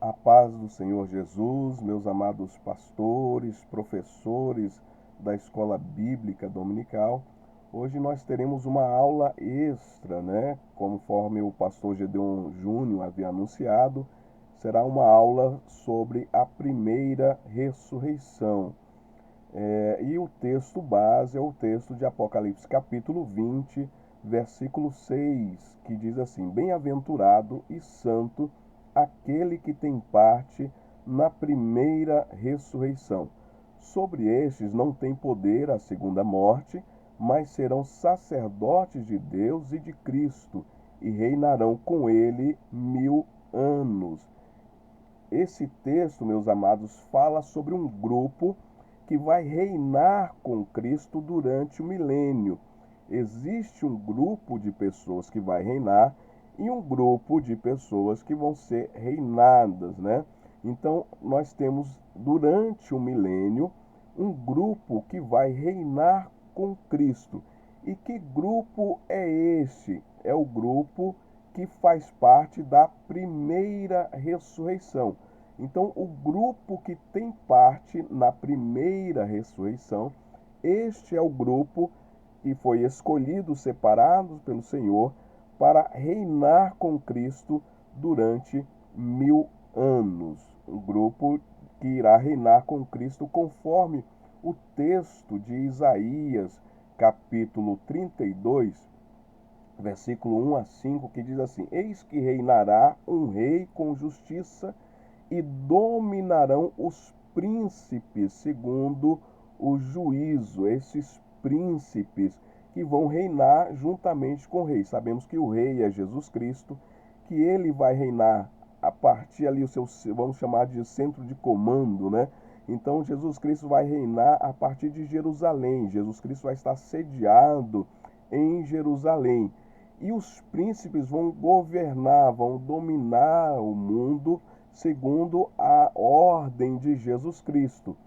A paz do Senhor Jesus, meus amados pastores, professores da Escola Bíblica Dominical. Hoje nós teremos uma aula extra, Conforme o pastor Gedeon Júnior havia anunciado, será uma aula sobre a primeira ressurreição. E o texto base é o texto de Apocalipse capítulo 20, versículo 6, que diz assim: Bem-aventurado e santo aquele que tem parte na primeira ressurreição. Sobre estes não tem poder a segunda morte, mas serão sacerdotes de Deus e de Cristo, e reinarão com ele 1000 anos. Esse texto, meus amados, fala sobre um grupo que vai reinar com Cristo durante o milênio. Existe um grupo de pessoas que vai reinar e um grupo de pessoas que vão ser reinadas, Então, nós temos durante o milênio um grupo que vai reinar com Cristo. E que grupo é este? É o grupo que faz parte da primeira ressurreição. Então, o grupo que tem parte na primeira ressurreição, este é o grupo que foi escolhido, separado pelo Senhor, para reinar com Cristo durante 1000 anos. Um grupo que irá reinar com Cristo conforme o texto de Isaías, capítulo 32, versículo 1 a 5, que diz assim: Eis que reinará um rei com justiça e dominarão os príncipes segundo o juízo. Esses príncipes que vão reinar juntamente com o rei. Sabemos que o rei é Jesus Cristo, que ele vai reinar a partir ali, vamos chamar de centro de comando, Então Jesus Cristo vai reinar a partir de Jerusalém. Jesus Cristo vai estar sediado em Jerusalém. E os príncipes vão governar, vão dominar o mundo segundo a ordem de Jesus Cristo.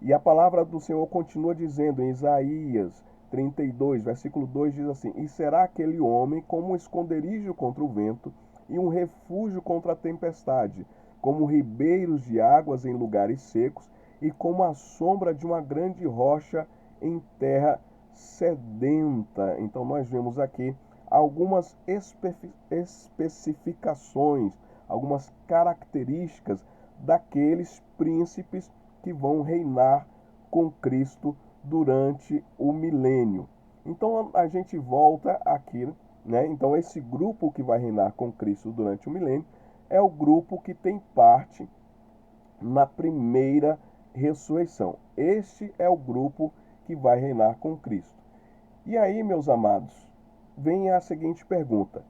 E a palavra do Senhor continua dizendo em Isaías 32, versículo 2, diz assim: E será aquele homem como um esconderijo contra o vento e um refúgio contra a tempestade, como ribeiros de águas em lugares secos e como a sombra de uma grande rocha em terra sedenta. Então nós vemos aqui algumas especificações, algumas características daqueles príncipes que vão reinar com Cristo durante o milênio. Então a gente volta aqui, Então esse grupo que vai reinar com Cristo durante o milênio é o grupo que tem parte na primeira ressurreição. Este é o grupo que vai reinar com Cristo. E aí, meus amados, vem a seguinte pergunta: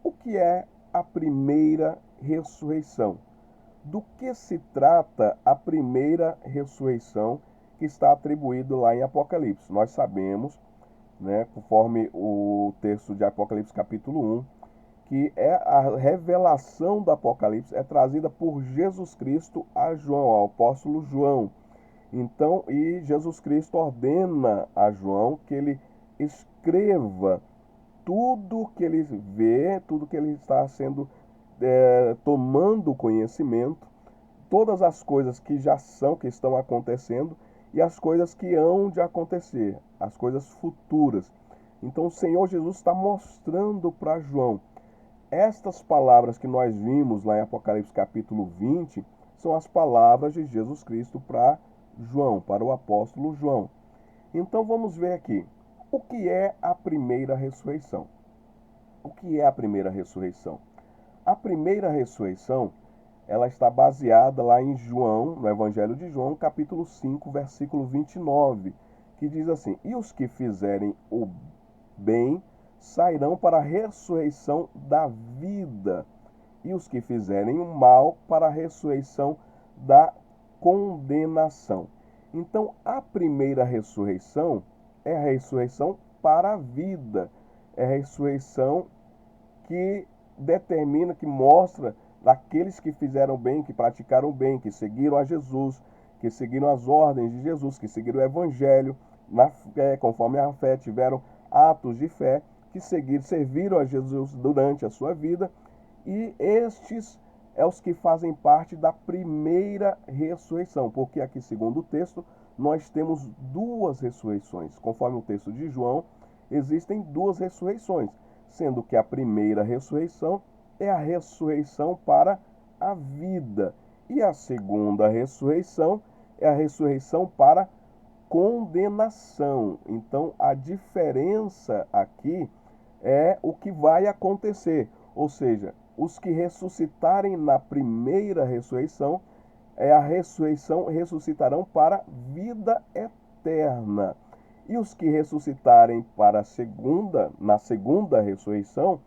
o que é a primeira ressurreição? Do que se trata a primeira ressurreição que está atribuído lá em Apocalipse? Nós sabemos, conforme o texto de Apocalipse capítulo 1, que é a revelação do Apocalipse é trazida por Jesus Cristo a João, ao apóstolo João. Então, e Jesus Cristo ordena a João que ele escreva tudo que ele vê, tudo que ele está sendo tomando conhecimento, todas as coisas que já são, que estão acontecendo e as coisas que hão de acontecer, as coisas futuras. Então o Senhor Jesus está mostrando para João. Estas palavras que nós vimos lá em Apocalipse capítulo 20 são as palavras de Jesus Cristo para João, para o apóstolo João. Então vamos ver aqui. O que é a primeira ressurreição? O que é a primeira ressurreição? A primeira ressurreição, ela está baseada lá em João, no Evangelho de João, capítulo 5, versículo 29, que diz assim: E os que fizerem o bem sairão para a ressurreição da vida, e os que fizerem o mal para a ressurreição da condenação. Então, a primeira ressurreição é a ressurreição para a vida, é a ressurreição que determina, que mostra daqueles que fizeram bem, que praticaram bem, que seguiram a Jesus, que seguiram as ordens de Jesus, que seguiram o Evangelho, na fé, conforme a fé, tiveram atos de fé, que serviram a Jesus durante a sua vida, e estes é os que fazem parte da primeira ressurreição, porque aqui, segundo o texto, nós temos duas ressurreições. Conforme o texto de João, existem duas ressurreições, sendo que a primeira ressurreição é a ressurreição para a vida, e a segunda ressurreição é a ressurreição para condenação. Então, a diferença aqui é o que vai acontecer, ou seja, os que ressuscitarem na primeira ressurreição, a ressurreição ressuscitarão para vida eterna. E os que ressuscitarem para na segunda ressurreição,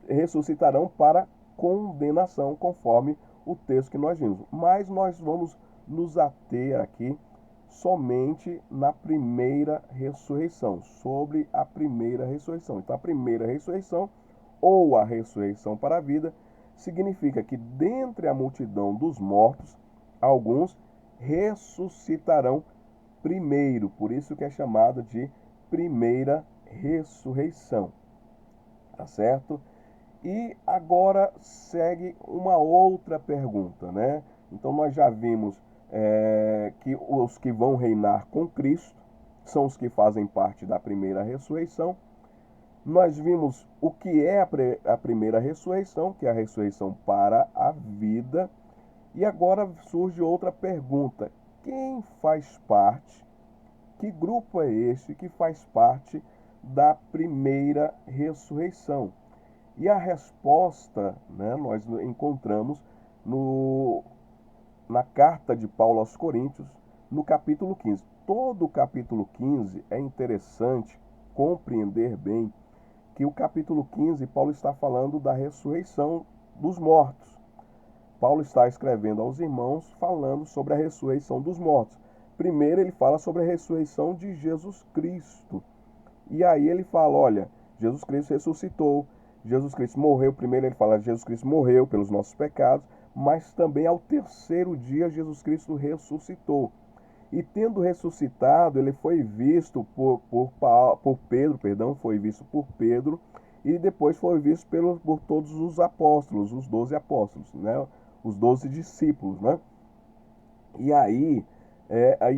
ressuscitarão para condenação, conforme o texto que nós vimos. Mas nós vamos nos ater aqui somente na primeira ressurreição, sobre a primeira ressurreição. Então, a primeira ressurreição, ou a ressurreição para a vida, significa que dentre a multidão dos mortos, alguns ressuscitarão primeiro, por isso que é chamado de primeira ressurreição, tá certo? E agora segue uma outra pergunta, né? Então nós já vimos que os que vão reinar com Cristo são os que fazem parte da primeira ressurreição. Nós vimos o que é a primeira ressurreição, que é a ressurreição para a vida. E agora surge outra pergunta: quem faz parte, que grupo é este que faz parte da primeira ressurreição? E a resposta, né, nós encontramos na carta de Paulo aos Coríntios, no capítulo 15. Todo o capítulo 15 é interessante compreender bem que o capítulo 15, Paulo está falando da ressurreição dos mortos. Paulo está escrevendo aos irmãos falando sobre a ressurreição dos mortos. Primeiro ele fala sobre a ressurreição de Jesus Cristo. E aí ele fala, olha, Jesus Cristo ressuscitou, Jesus Cristo morreu. Primeiro ele fala, Jesus Cristo morreu pelos nossos pecados, mas também ao terceiro dia Jesus Cristo ressuscitou. E tendo ressuscitado, ele foi visto por Pedro, foi visto por Pedro, e depois foi visto por todos os apóstolos, os 12 apóstolos, né? Os 12 discípulos, né? E aí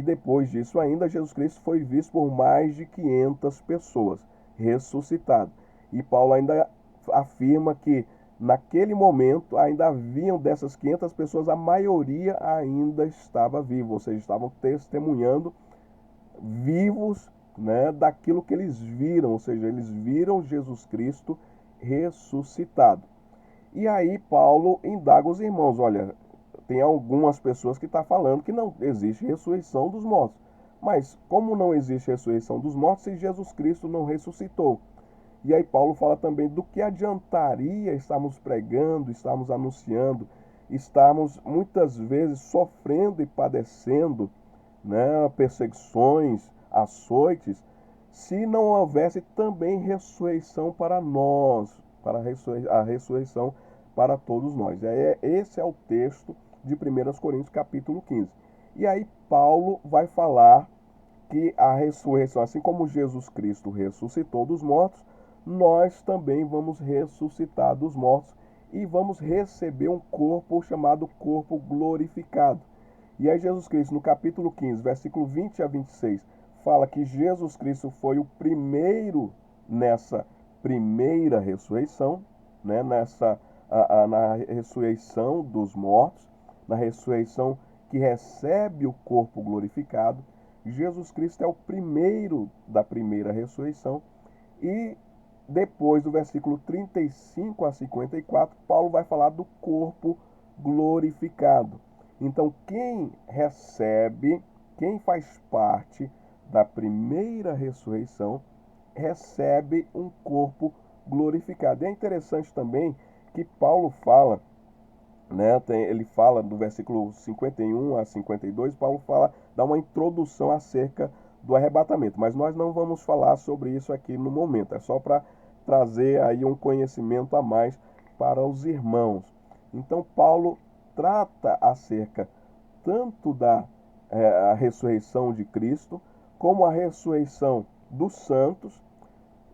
depois disso ainda, Jesus Cristo foi visto por mais de 500 pessoas, ressuscitado. E Paulo ainda afirma que naquele momento ainda haviam dessas 500 pessoas, a maioria ainda estava viva, ou seja, estavam testemunhando vivos, né, daquilo que eles viram, ou seja, eles viram Jesus Cristo ressuscitado. E aí Paulo indaga os irmãos, olha, tem algumas pessoas que estão falando que não existe ressurreição dos mortos. Mas como não existe ressurreição dos mortos se Jesus Cristo não ressuscitou? E aí Paulo fala também do que adiantaria estarmos pregando, estarmos anunciando, estarmos muitas vezes sofrendo e padecendo, né, perseguições, açoites, se não houvesse também ressurreição para nós, para a ressurreição para todos nós. Esse é o texto de 1 Coríntios capítulo 15. E aí Paulo vai falar que a ressurreição, assim como Jesus Cristo ressuscitou dos mortos, nós também vamos ressuscitar dos mortos e vamos receber um corpo chamado corpo glorificado. E aí Jesus Cristo, no capítulo 15, versículo 20 a 26, fala que Jesus Cristo foi o primeiro nessa primeira ressurreição, né? Na ressurreição dos mortos, na ressurreição que recebe o corpo glorificado. Jesus Cristo é o primeiro da primeira ressurreição. E depois do versículo 35 a 54, Paulo vai falar do corpo glorificado. Então, quem recebe, quem faz parte da primeira ressurreição, recebe um corpo glorificado. E é interessante também que Paulo fala, né, ele fala do versículo 51 a 52, Paulo dá uma introdução acerca do arrebatamento, mas nós não vamos falar sobre isso aqui no momento, é só para trazer aí um conhecimento a mais para os irmãos. Então Paulo trata acerca tanto da a ressurreição de Cristo, como a ressurreição dos santos,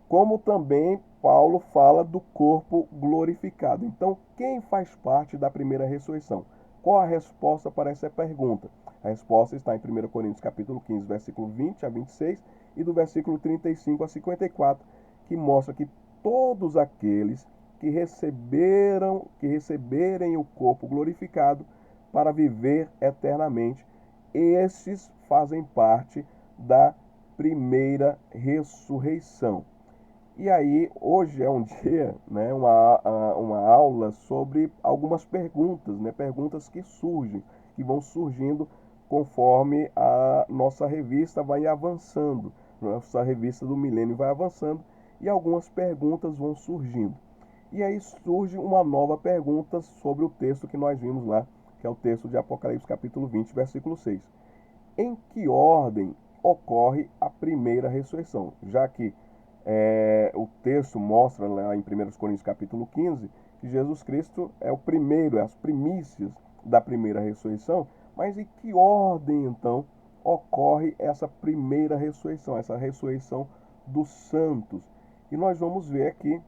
como também Paulo fala do corpo glorificado. Então, quem faz parte da primeira ressurreição? Qual a resposta para essa pergunta? A resposta está em 1 Coríntios capítulo 15, versículo 20 a 26 e do versículo 35 a 54, que mostra que todos aqueles que receberem o corpo glorificado para viver eternamente, estes fazem parte da primeira ressurreição. E aí, hoje é um dia, né, uma aula sobre algumas perguntas, né, perguntas que surgem, que vão surgindo conforme a nossa revista vai avançando, nossa revista do Milênio vai avançando e algumas perguntas vão surgindo. E aí surge uma nova pergunta sobre o texto que nós vimos lá, que é o texto de Apocalipse capítulo 20, versículo 6. Em que ordem ocorre a primeira ressurreição? Já que o texto mostra lá em 1 Coríntios capítulo 15 que Jesus Cristo é o primeiro, é as primícias da primeira ressurreição, mas em que ordem então ocorre essa primeira ressurreição, essa ressurreição dos santos? E nós vamos ver aqui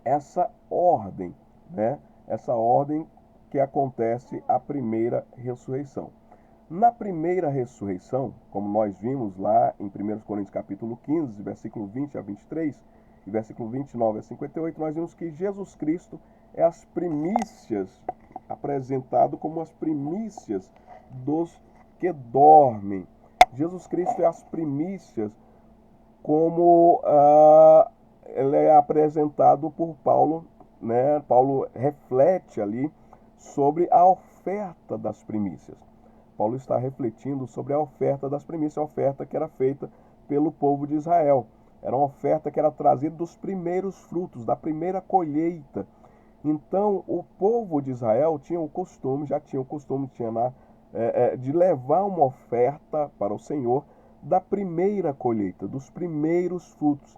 essa ordem, né? Essa ordem que acontece a primeira ressurreição. Na primeira ressurreição, como nós vimos lá em 1 Coríntios capítulo 15, versículo 20 a 23 e versículo 29 a 58, nós vimos que Jesus Cristo é as primícias, apresentado como as primícias dos que dormem. Jesus Cristo é as primícias como ele é apresentado por Paulo, né? Paulo reflete ali sobre a oferta das primícias. Paulo está refletindo sobre a oferta das primícias, a oferta que era feita pelo povo de Israel. Era uma oferta que era trazida dos primeiros frutos, da primeira colheita. Então, o povo de Israel tinha o costume, de levar uma oferta para o Senhor da primeira colheita, dos primeiros frutos.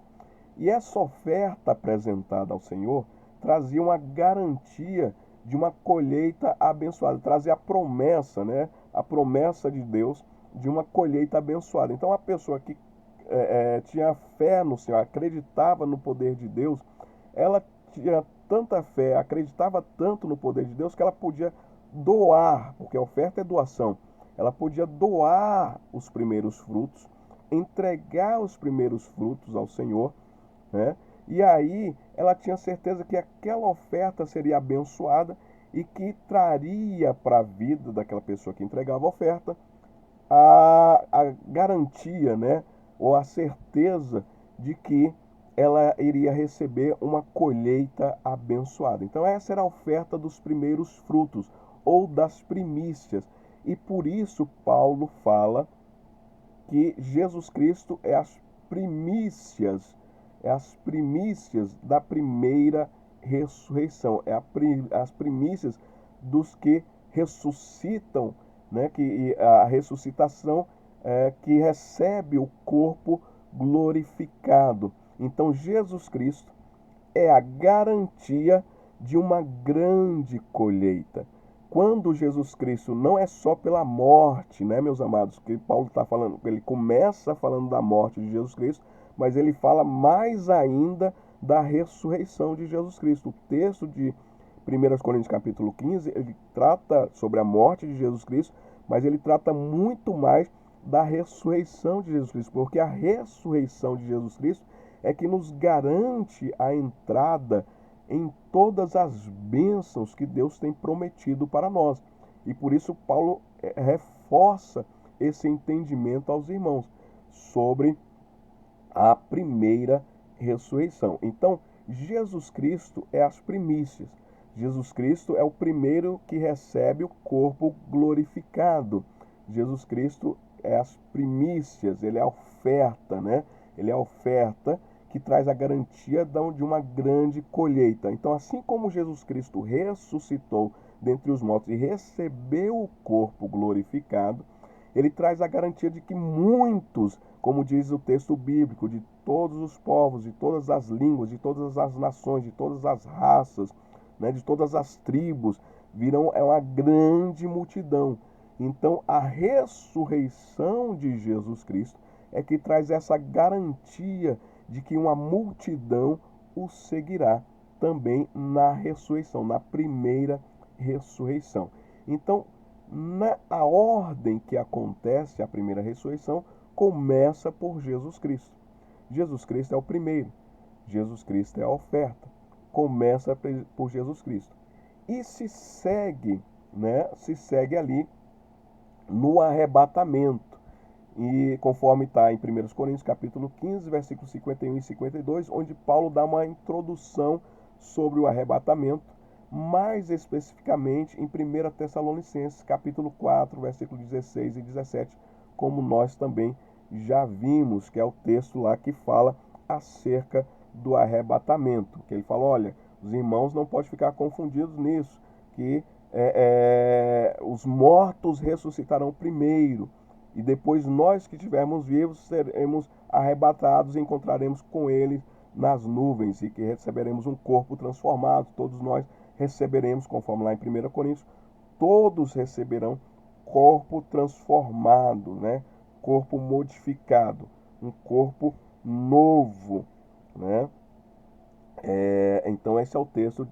E essa oferta apresentada ao Senhor trazia uma garantia de uma colheita abençoada, trazia a promessa, né? A promessa de Deus de uma colheita abençoada. Então, a pessoa que tinha fé no Senhor, acreditava no poder de Deus, ela tinha tanta fé, acreditava tanto no poder de Deus que ela podia doar, porque a oferta é doação. Ela podia doar os primeiros frutos, entregar os primeiros frutos ao Senhor, né? E aí ela tinha certeza que aquela oferta seria abençoada e que traria para a vida daquela pessoa que entregava a oferta a garantia, né? Ou a certeza de que ela iria receber uma colheita abençoada. Então essa era a oferta dos primeiros frutos ou das primícias. E por isso Paulo fala que Jesus Cristo é as primícias da primeira ressurreição, as primícias dos que ressuscitam, né? Que a ressuscitação que recebe o corpo glorificado. Então Jesus Cristo é a garantia de uma grande colheita. Quando Jesus Cristo não é só pela morte, né, meus amados, que Paulo está falando, ele começa falando da morte de Jesus Cristo, mas ele fala mais ainda da ressurreição de Jesus Cristo. O texto de 1 Coríntios capítulo 15, ele trata sobre a morte de Jesus Cristo, mas ele trata muito mais da ressurreição de Jesus Cristo, porque a ressurreição de Jesus Cristo é que nos garante a entrada em todas as bênçãos que Deus tem prometido para nós. E por isso Paulo reforça esse entendimento aos irmãos sobre a primeira ressurreição. Então, Jesus Cristo é as primícias. Jesus Cristo é o primeiro que recebe o corpo glorificado. Jesus Cristo é as primícias, ele é a oferta, né? Ele é a oferta que traz a garantia de uma grande colheita. Então, assim como Jesus Cristo ressuscitou dentre os mortos e recebeu o corpo glorificado, ele traz a garantia de que muitos, como diz o texto bíblico, de todos os povos, de todas as línguas, de todas as nações, de todas as raças, né, de todas as tribos, virão uma grande multidão. Então, a ressurreição de Jesus Cristo é que traz essa garantia de que uma multidão o seguirá também na ressurreição, na primeira ressurreição. Então, a ordem que acontece a primeira ressurreição começa por Jesus Cristo. Jesus Cristo é o primeiro. Jesus Cristo é a oferta. Começa por Jesus Cristo. E se segue, né? Se segue ali no arrebatamento. E conforme está em 1 Coríntios capítulo 15, versículos 51 e 52, onde Paulo dá uma introdução sobre o arrebatamento, mais especificamente em 1 Tessalonicenses capítulo 4, versículos 16 e 17, como nós também já vimos, que é o texto lá que fala acerca do arrebatamento. Que ele fala, olha, os irmãos não podem ficar confundidos nisso, que os mortos ressuscitarão primeiro, e depois nós que estivermos vivos seremos arrebatados e encontraremos com ele nas nuvens, e que receberemos um corpo transformado. Todos nós receberemos, conforme lá em 1 Coríntios, todos receberão corpo transformado, né? Corpo modificado, um corpo novo, né? Então esse é o texto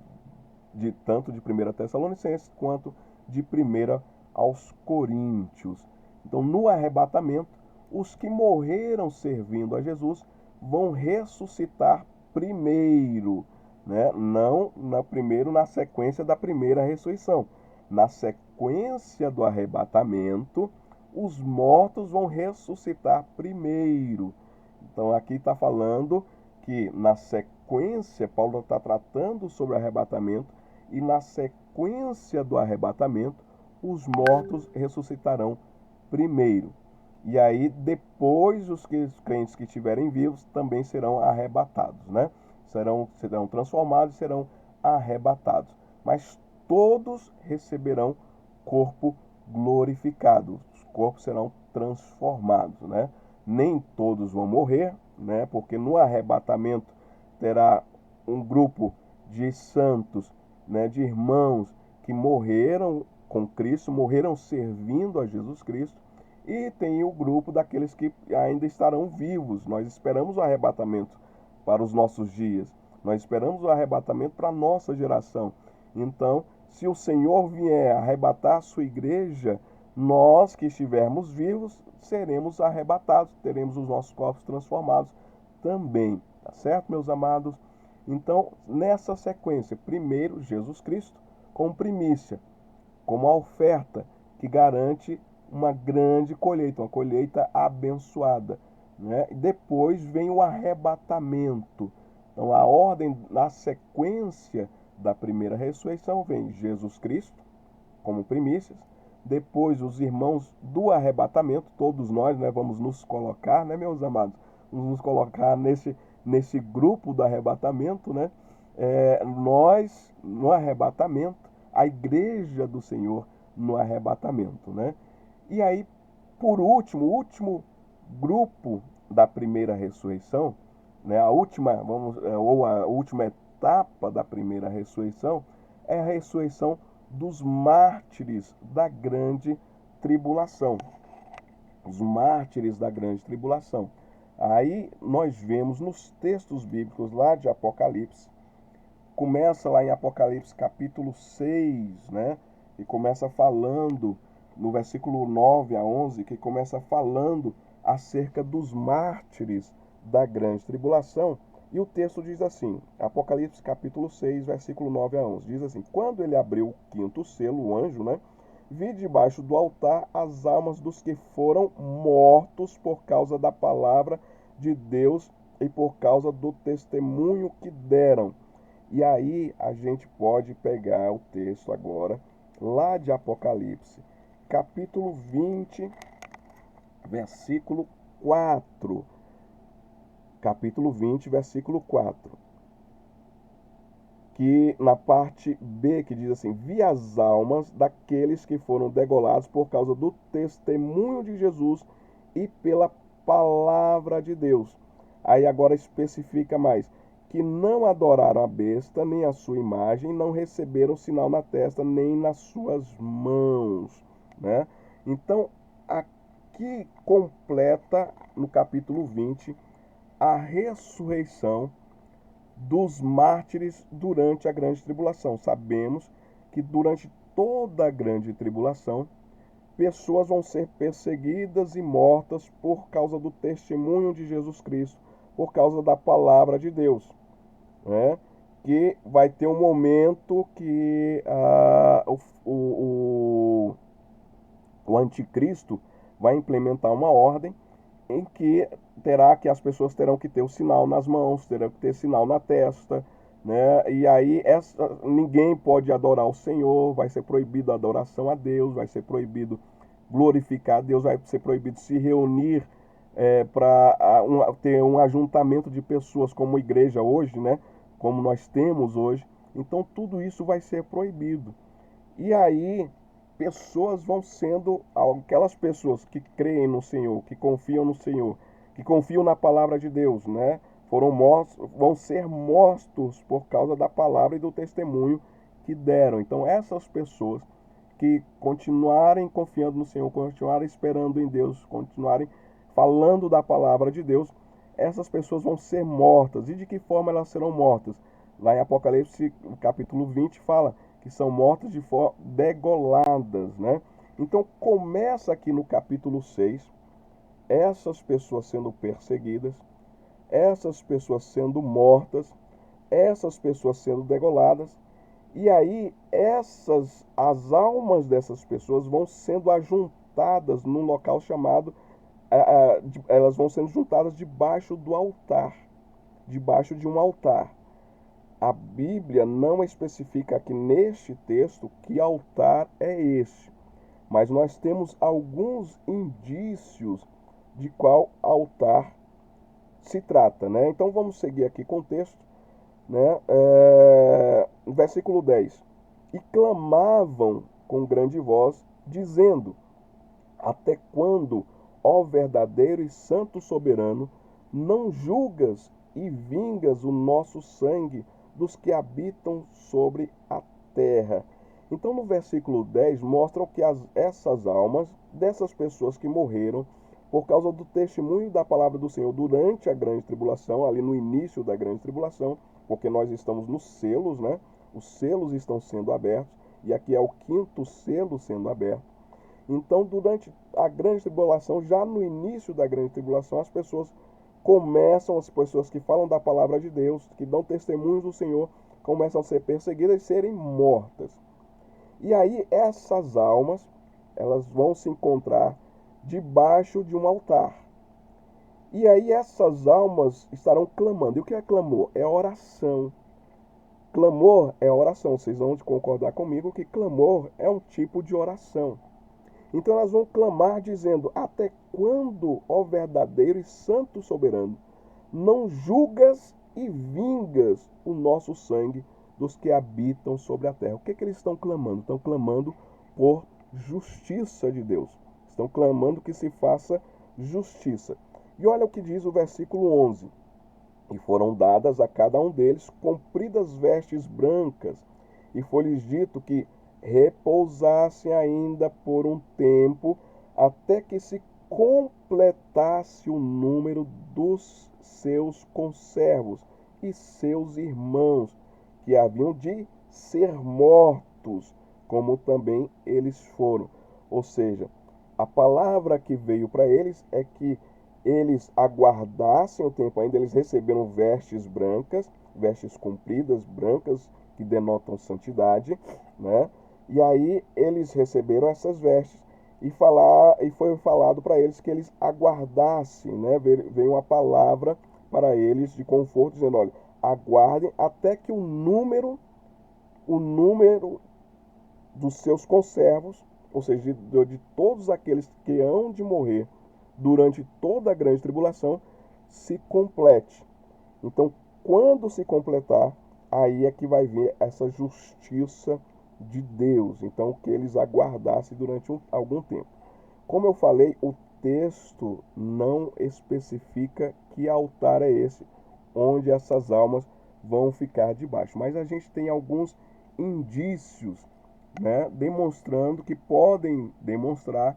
tanto de 1 Tessalonicenses quanto de 1 aos Coríntios. Então, no arrebatamento, os que morreram servindo a Jesus vão ressuscitar primeiro, né? Não primeiro na sequência da primeira ressurreição. Na sequência do arrebatamento, os mortos vão ressuscitar primeiro. Então, aqui está falando que na sequência, Paulo está tratando sobre o arrebatamento, e na sequência do arrebatamento, os mortos ressuscitarão primeiro. E aí, depois, os crentes que estiverem vivos também serão arrebatados, né? Serão transformados e serão arrebatados. Mas todos receberão corpo glorificado. Os corpos serão transformados, né? Nem todos vão morrer, né? Porque no arrebatamento terá um grupo de santos, né? De irmãos que morreram com Cristo, morreram servindo a Jesus Cristo, e tem o grupo daqueles que ainda estarão vivos. Nós esperamos o arrebatamento para os nossos dias, nós esperamos o arrebatamento para a nossa geração. Então, se o Senhor vier arrebatar a sua igreja, nós que estivermos vivos seremos arrebatados, teremos os nossos corpos transformados também, tá certo, meus amados? Então, nessa sequência, primeiro Jesus Cristo com primícia, como a oferta que garante uma grande colheita, uma colheita abençoada, né? E depois vem o arrebatamento. Então, a ordem, na sequência da primeira ressurreição, vem Jesus Cristo como primícias, depois os irmãos do arrebatamento, todos nós, né, vamos nos colocar, né, meus amados, vamos nos colocar nesse grupo do arrebatamento, né? Nós, no arrebatamento, a igreja do Senhor no arrebatamento, né? E aí, por último, o último grupo da primeira ressurreição, né, a última etapa da primeira ressurreição é a ressurreição dos mártires da grande tribulação. Os mártires da grande tribulação. Aí nós vemos nos textos bíblicos lá de Apocalipse, começa lá em Apocalipse capítulo 6, né? E começa falando, no versículo 9 a 11, que começa falando acerca dos mártires da grande tribulação. E o texto diz assim, Apocalipse capítulo 6, versículo 9 a 11, diz assim: quando ele abriu o quinto selo, o anjo, né? Vi debaixo do altar as almas dos que foram mortos por causa da palavra de Deus e por causa do testemunho que deram. E aí a gente pode pegar o texto agora, lá de Apocalipse, capítulo 20, versículo 4. Capítulo 20, versículo 4. Que na parte B, que diz assim: vi as almas daqueles que foram degolados por causa do testemunho de Jesus e pela palavra de Deus. Aí agora especifica mais: que não adoraram a besta, nem a sua imagem, não receberam sinal na testa, nem nas suas mãos, né? Então, aqui completa, no capítulo 20, a ressurreição dos mártires durante a grande tribulação. Sabemos que durante toda a grande tribulação, pessoas vão ser perseguidas e mortas por causa do testemunho de Jesus Cristo, por causa da palavra de Deus, né? Que vai ter um momento que o anticristo vai implementar uma ordem em que as pessoas terão que ter o sinal nas mãos, terão que ter sinal na testa, né? E aí ninguém pode adorar o Senhor, vai ser proibido a adoração a Deus, vai ser proibido glorificar a Deus, vai ser proibido se reunir para ter um ajuntamento de pessoas como igreja hoje, né? Como nós temos hoje. Então tudo isso vai ser proibido. E aí pessoas vão sendo, aquelas pessoas que creem no Senhor, que confiam no Senhor, que confiam na palavra de Deus, né? Vão ser mortos por causa da palavra e do testemunho que deram. Então essas pessoas que continuarem confiando no Senhor, continuarem esperando em Deus, continuarem falando da palavra de Deus, essas pessoas vão ser mortas. E de que forma elas serão mortas? Lá em Apocalipse, capítulo 20, fala que são mortas de forma degoladas, né? Então começa aqui no capítulo 6, essas pessoas sendo perseguidas, essas pessoas sendo mortas, essas pessoas sendo degoladas, e aí as almas dessas pessoas vão sendo ajuntadas num local chamado, elas vão sendo juntadas debaixo do altar, debaixo de um altar. A Bíblia não especifica aqui neste texto que altar é este, mas nós temos alguns indícios de qual altar se trata, né? Então vamos seguir aqui com o texto, né? Versículo 10. E clamavam com grande voz, dizendo: até quando, ó verdadeiro e santo soberano, não julgas e vingas o nosso sangue dos que habitam sobre a terra? Então, no versículo 10, mostra que essas almas dessas pessoas que morreram por causa do testemunho da palavra do Senhor durante a grande tribulação, ali no início da grande tribulação, porque nós estamos nos selos, né? Os selos estão sendo abertos, e aqui é o quinto selo sendo aberto. Então, durante a grande tribulação, já no início da grande tribulação, as pessoas que falam da palavra de Deus, que dão testemunhos do Senhor, começam a ser perseguidas e serem mortas. E aí essas almas, elas vão se encontrar debaixo de um altar. E aí essas almas estarão clamando. E o que é clamor? É oração. Clamor é oração. Vocês vão concordar comigo que clamor é um tipo de oração. Então elas vão clamar dizendo: até quando, ó verdadeiro e santo soberano, não julgas e vingas o nosso sangue dos que habitam sobre a terra? O que eles estão clamando? Estão clamando por justiça de Deus. Estão clamando que se faça justiça. E olha o que diz o versículo 11. E foram dadas a cada um deles compridas vestes brancas, e foi-lhes dito que repousassem ainda por um tempo, até que se completasse o número dos seus conservos e seus irmãos, que haviam de ser mortos, como também eles foram. Ou seja, a palavra que veio para eles é que eles aguardassem o tempo ainda. Eles receberam vestes brancas, vestes compridas, brancas, que denotam santidade, né? E aí eles receberam essas vestes e foi falado para eles que eles aguardassem, né? Veio uma palavra para eles de conforto, dizendo: olha, aguardem até que o número dos seus conservos, ou seja, de todos aqueles que hão de morrer durante toda a grande tribulação, se complete. Então, quando se completar, aí é que vai vir essa justiça de Deus. Então, que eles aguardassem durante algum tempo. Como eu falei, o texto não especifica que altar é esse, onde essas almas vão ficar debaixo. Mas a gente tem alguns indícios, né, podem demonstrar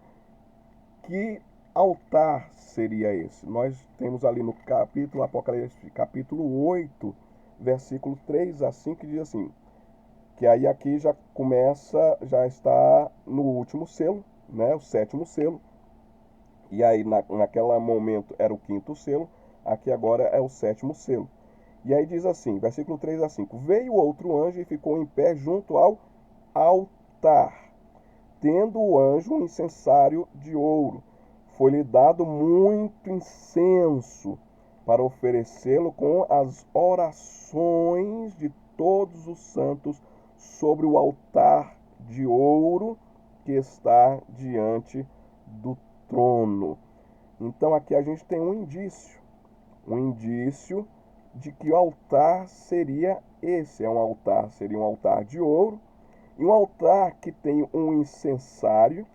que altar seria esse? Nós temos ali no capítulo Apocalipse, capítulo 8, versículo 3 a 5, que diz assim, que aí aqui já começa, já está no último selo, né, o sétimo selo, e aí naquele momento era o quinto selo, aqui agora é o sétimo selo. E aí diz assim, versículo 3 a 5, veio outro anjo e ficou em pé junto ao altar, tendo o anjo um incensário de ouro. Foi-lhe dado muito incenso para oferecê-lo com as orações de todos os santos sobre o altar de ouro que está diante do trono. Então aqui a gente tem um indício de que o altar seria esse, seria um altar de ouro, e um altar que tem um incensário,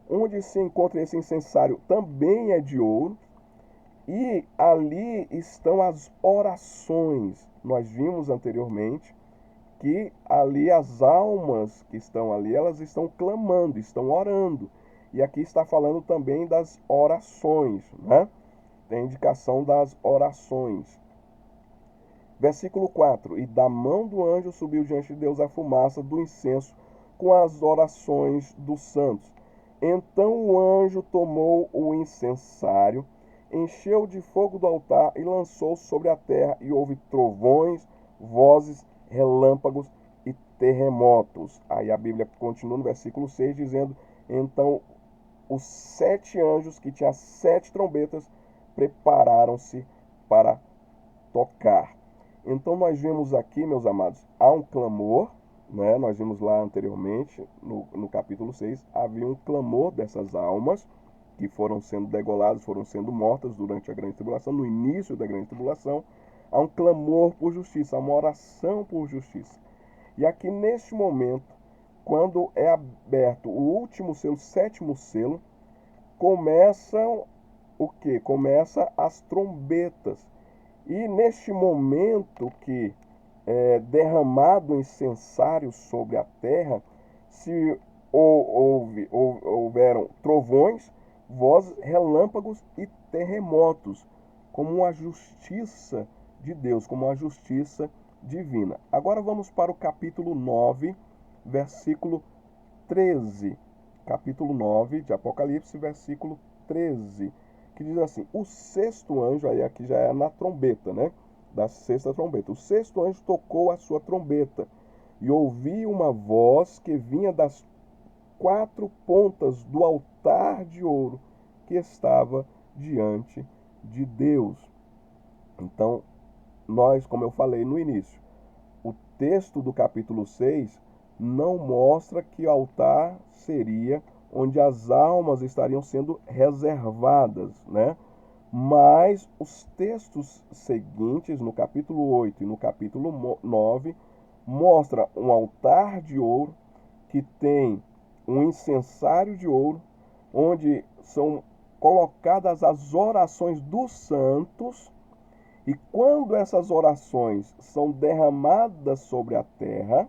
onde se encontra esse incensário também é de ouro, e ali estão as orações. Nós vimos anteriormente que ali as almas que estão ali, elas estão clamando, estão orando. E aqui está falando também das orações, né? Tem indicação das orações. Versículo 4: E da mão do anjo subiu diante de Deus a fumaça do incenso com as orações dos santos. Então o anjo tomou o incensário, encheu de fogo do altar e lançou sobre a terra, e houve trovões, vozes, relâmpagos e terremotos. Aí a Bíblia continua no versículo 6 dizendo: Então os 7 anjos que tinham 7 trombetas prepararam-se para tocar. Então nós vemos aqui, meus amados, há um clamor, né? Nós vimos lá anteriormente, no capítulo 6, havia um clamor dessas almas que foram sendo degoladas, foram sendo mortas durante a grande tribulação, no início da grande tribulação. Há um clamor por justiça, há uma oração por justiça. E aqui neste momento, quando é aberto o último selo, o sétimo selo, começam o que? Começa as trombetas. E neste momento que é derramado o incensário sobre a terra, se houveram trovões, vozes, relâmpagos e terremotos, como uma justiça de Deus, como uma justiça divina. Agora vamos para o capítulo 9, versículo 13. Capítulo 9 de Apocalipse, versículo 13, que diz assim: o sexto anjo, aí aqui já é na trombeta, né? Da sexta trombeta. O sexto anjo tocou a sua trombeta, e ouvi uma voz que vinha das 4 pontas do altar de ouro que estava diante de Deus. Então, nós, como eu falei no início, o texto do capítulo 6 não mostra que o altar seria onde as almas estariam sendo reservadas, né? Mas os textos seguintes, no capítulo 8 e no capítulo 9, mostra um altar de ouro que tem um incensário de ouro, onde são colocadas as orações dos santos, e quando essas orações são derramadas sobre a terra,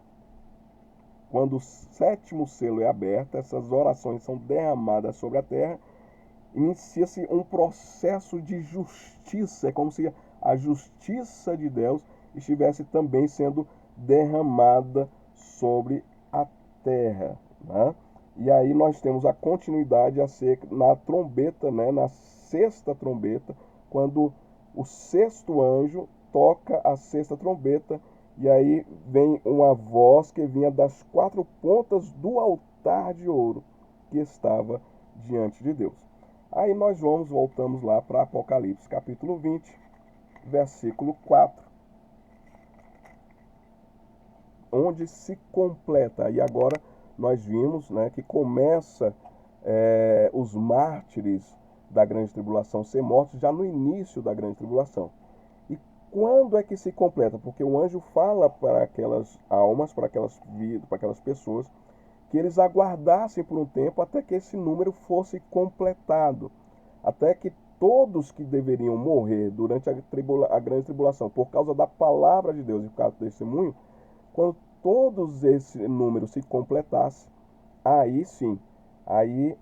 quando o sétimo selo é aberto, essas orações são derramadas sobre a terra, inicia-se um processo de justiça. É como se a justiça de Deus estivesse também sendo derramada sobre a terra, né? E aí nós temos a continuidade a ser na trombeta, né? Na sexta trombeta, quando o sexto anjo toca a sexta trombeta, e aí vem uma voz que vinha das 4 pontas do altar de ouro que estava diante de Deus. Aí nós voltamos lá para Apocalipse, capítulo 20, versículo 4, onde se completa. E agora nós vimos, né, que começa os mártires da grande tribulação ser mortos já no início da grande tribulação. E quando é que se completa? Porque o anjo fala para aquelas almas, para aquelas vidas, para aquelas pessoas, que eles aguardassem por um tempo até que esse número fosse completado, até que todos que deveriam morrer durante a grande tribulação, por causa da palavra de Deus e por causa do testemunho, quando todos esse número se completasse, aí sim Aí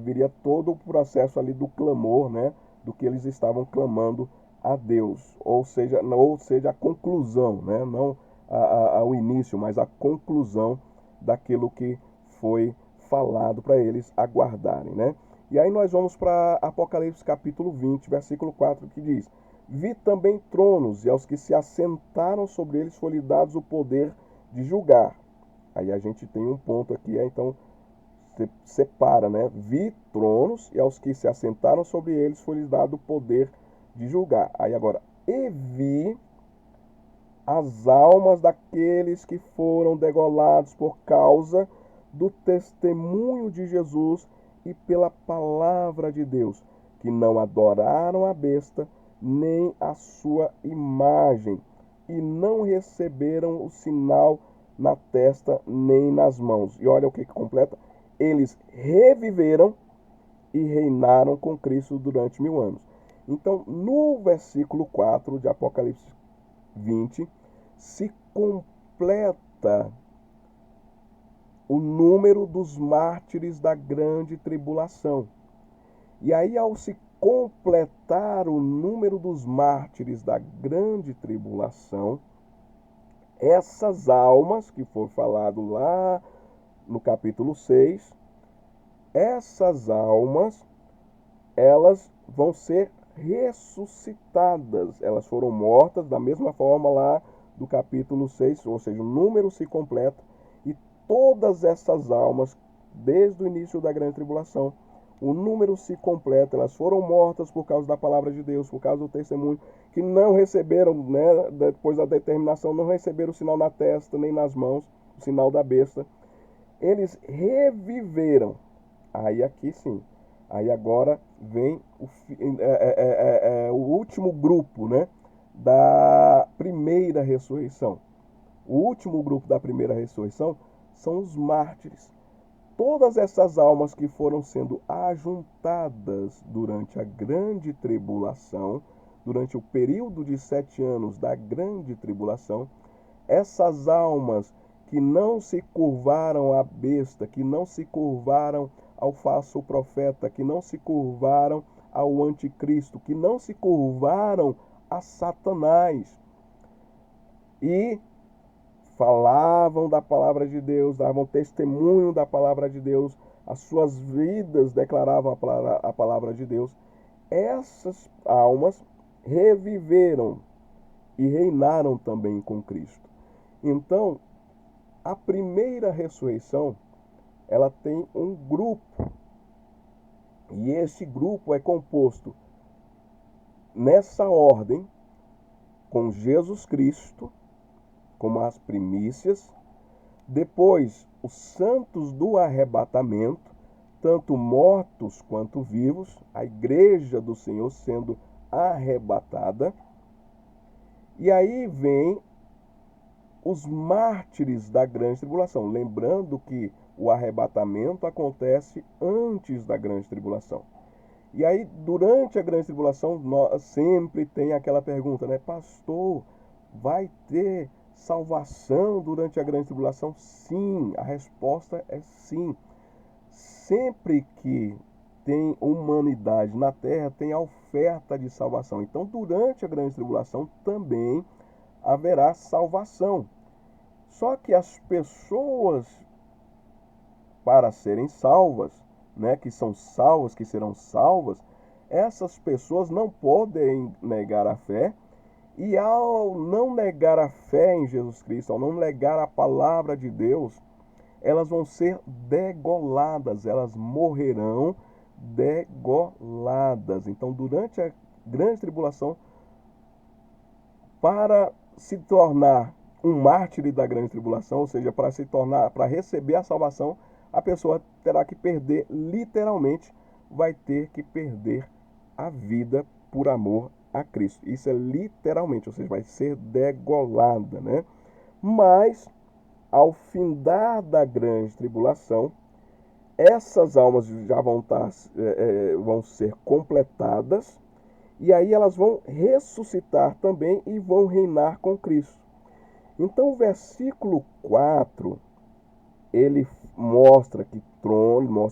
viria todo o processo ali do clamor, né? Do que eles estavam clamando a Deus, ou seja, a conclusão, né? Não ao início, mas a conclusão daquilo que foi falado para eles aguardarem, né? E aí nós vamos para Apocalipse capítulo 20, versículo 4, que diz: Vi também tronos, e aos que se assentaram sobre eles foi-lhe dados o poder de julgar. Aí a gente tem um ponto aqui, então separa, né? Vi tronos, e aos que se assentaram sobre eles foi-lhes dado o poder de julgar. Aí agora, e vi as almas daqueles que foram degolados por causa do testemunho de Jesus e pela palavra de Deus, que não adoraram a besta, nem a sua imagem, e não receberam o sinal na testa nem nas mãos. E olha o que completa: eles reviveram e reinaram com Cristo durante 1000 anos. Então, no versículo 4 de Apocalipse 20, se completa o número dos mártires da grande tribulação. E aí, ao se completar o número dos mártires da grande tribulação, essas almas, que foi falado lá no capítulo 6, essas almas, elas vão ser ressuscitadas. Elas foram mortas da mesma forma lá do capítulo 6, ou seja, o número se completa e todas essas almas, desde o início da grande tribulação, o número se completa. Elas foram mortas por causa da palavra de Deus, por causa do testemunho, que não receberam, né, depois da determinação, não receberam o sinal na testa nem nas mãos, o sinal da besta. Eles reviveram. Aí aqui sim. Aí agora vem o último grupo, né, da primeira ressurreição. O último grupo da primeira ressurreição são os mártires. Todas essas almas que foram sendo ajuntadas durante a grande tribulação, durante o período de 7 anos da grande tribulação, essas almas que não se curvaram à besta, que não se curvaram ao falso profeta, que não se curvaram ao anticristo, que não se curvaram a Satanás e falavam da palavra de Deus, davam testemunho da palavra de Deus, as suas vidas declaravam a palavra de Deus. Essas almas reviveram e reinaram também com Cristo. Então, a primeira ressurreição, ela tem um grupo. E esse grupo é composto nessa ordem, com Jesus Cristo como as primícias, depois os santos do arrebatamento, tanto mortos quanto vivos, a igreja do Senhor sendo arrebatada, e aí vem os mártires da grande tribulação, lembrando que o arrebatamento acontece antes da grande tribulação. E aí, durante a grande tribulação, sempre tem aquela pergunta, né? Pastor, vai ter salvação durante a grande tribulação? Sim, a resposta é sim. Sempre que tem humanidade na terra, tem a oferta de salvação. Então, durante a grande tribulação também haverá salvação. Só que as pessoas, para serem salvas, né, que são salvas, que serão salvas, essas pessoas não podem negar a fé. E ao não negar a fé em Jesus Cristo, ao não negar a palavra de Deus, elas vão ser degoladas, elas morrerão degoladas. Então, durante a grande tribulação, para se tornar um mártir da grande tribulação, ou seja, para receber a salvação, a pessoa terá que perder, literalmente, vai ter que perder a vida por amor a Cristo. Isso é literalmente, ou seja, vai ser degolada, né? Mas, ao findar da grande tribulação, essas almas já vão ser completadas, e aí elas vão ressuscitar também e vão reinar com Cristo. Então o versículo 4 ele mostra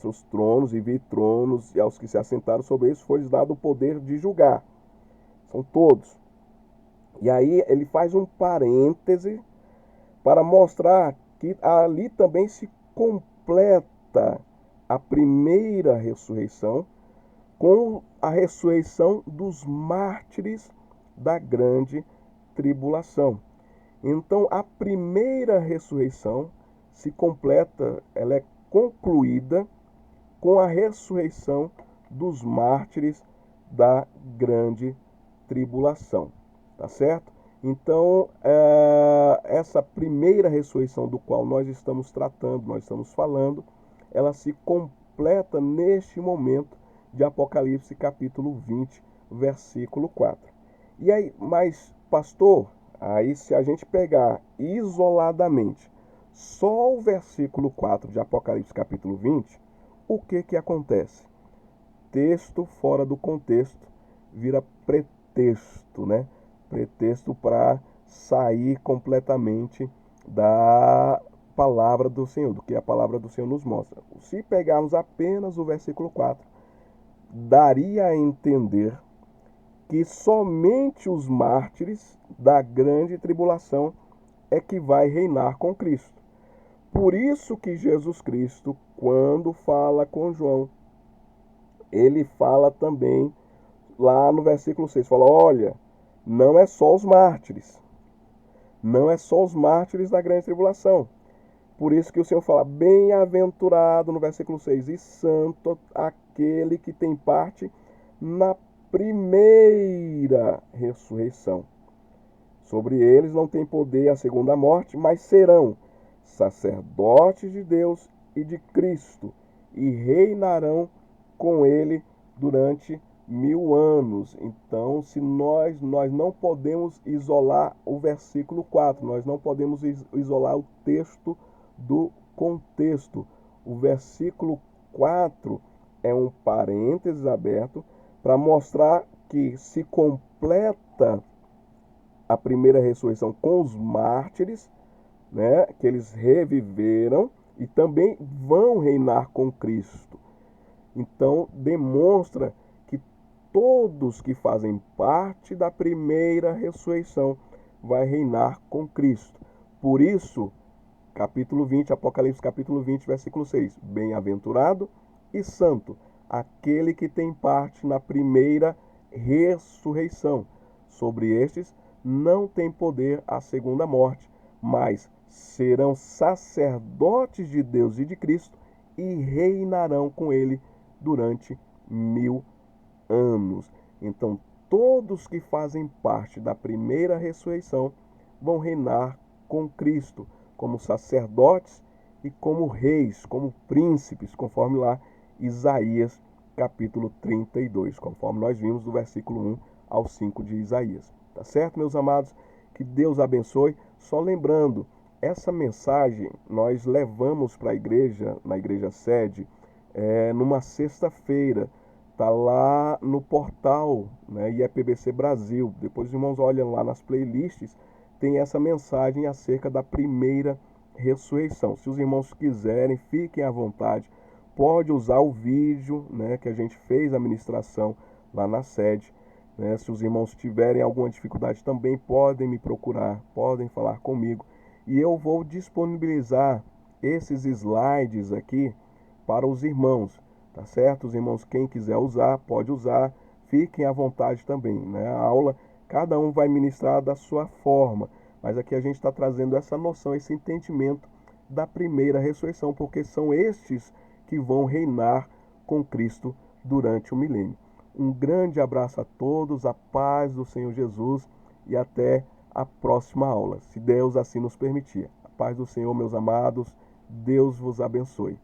os tronos, e vi tronos, e aos que se assentaram sobre eles foi dado o poder de julgar. São todos. E aí ele faz um parêntese para mostrar que ali também se completa a primeira ressurreição com a ressurreição dos mártires da grande tribulação. Então, a primeira ressurreição se completa, ela é concluída com a ressurreição dos mártires da grande tribulação, tá certo? Então, essa primeira ressurreição do qual nós estamos tratando, nós estamos falando, ela se completa neste momento de Apocalipse capítulo 20, versículo 4. E aí, mas pastor, aí se a gente pegar isoladamente só o versículo 4 de Apocalipse capítulo 20, o que acontece? Texto fora do contexto vira pretexto, né? Pretexto para sair completamente da palavra do Senhor, do que a palavra do Senhor nos mostra. Se pegarmos apenas o versículo 4, daria a entender que somente os mártires da grande tribulação é que vai reinar com Cristo. Por isso que Jesus Cristo, quando fala com João, ele fala também lá no versículo 6, fala, olha, não é só os mártires, não é só os mártires da grande tribulação. Por isso que o Senhor fala, bem-aventurado no versículo 6, e santo aquele que tem parte na primeira ressurreição. Sobre eles não tem poder a segunda morte, mas serão sacerdotes de Deus e de Cristo, e reinarão com ele durante 1000 anos. Então, se nós não podemos isolar o versículo 4, nós não podemos isolar o texto do contexto. O versículo 4 é um parênteses aberto para mostrar que se completa a primeira ressurreição com os mártires, né, que eles reviveram e também vão reinar com Cristo. Então, demonstra que todos que fazem parte da primeira ressurreição vai reinar com Cristo. Por isso, capítulo 20, Apocalipse capítulo 20, versículo 6. Bem-aventurado e santo aquele que tem parte na primeira ressurreição. Sobre estes não tem poder a segunda morte, mas serão sacerdotes de Deus e de Cristo e reinarão com ele durante 1000 anos. Então, todos que fazem parte da primeira ressurreição vão reinar com Cristo, como sacerdotes e como reis, como príncipes, conforme lá Isaías capítulo 32, conforme nós vimos do versículo 1 ao 5 de Isaías. Tá certo, meus amados? Que Deus abençoe. Só lembrando, essa mensagem nós levamos para a igreja, na igreja sede, numa sexta-feira. Está lá no portal, né, IEPBC Brasil. Depois os irmãos olham lá nas playlists, tem essa mensagem acerca da primeira ressurreição. Se os irmãos quiserem, fiquem à vontade. Pode usar o vídeo, né, que a gente fez a ministração lá na sede. Né? Se os irmãos tiverem alguma dificuldade também, podem me procurar, podem falar comigo. E eu vou disponibilizar esses slides aqui para os irmãos. Tá certo? Os irmãos, quem quiser usar, pode usar. Fiquem à vontade também. Né? A aula, cada um vai ministrar da sua forma. Mas aqui a gente está trazendo essa noção, esse entendimento da primeira ressurreição, porque são estes que vão reinar com Cristo durante o milênio. Um grande abraço a todos, a paz do Senhor Jesus e até a próxima aula, se Deus assim nos permitir. A paz do Senhor, meus amados, Deus vos abençoe.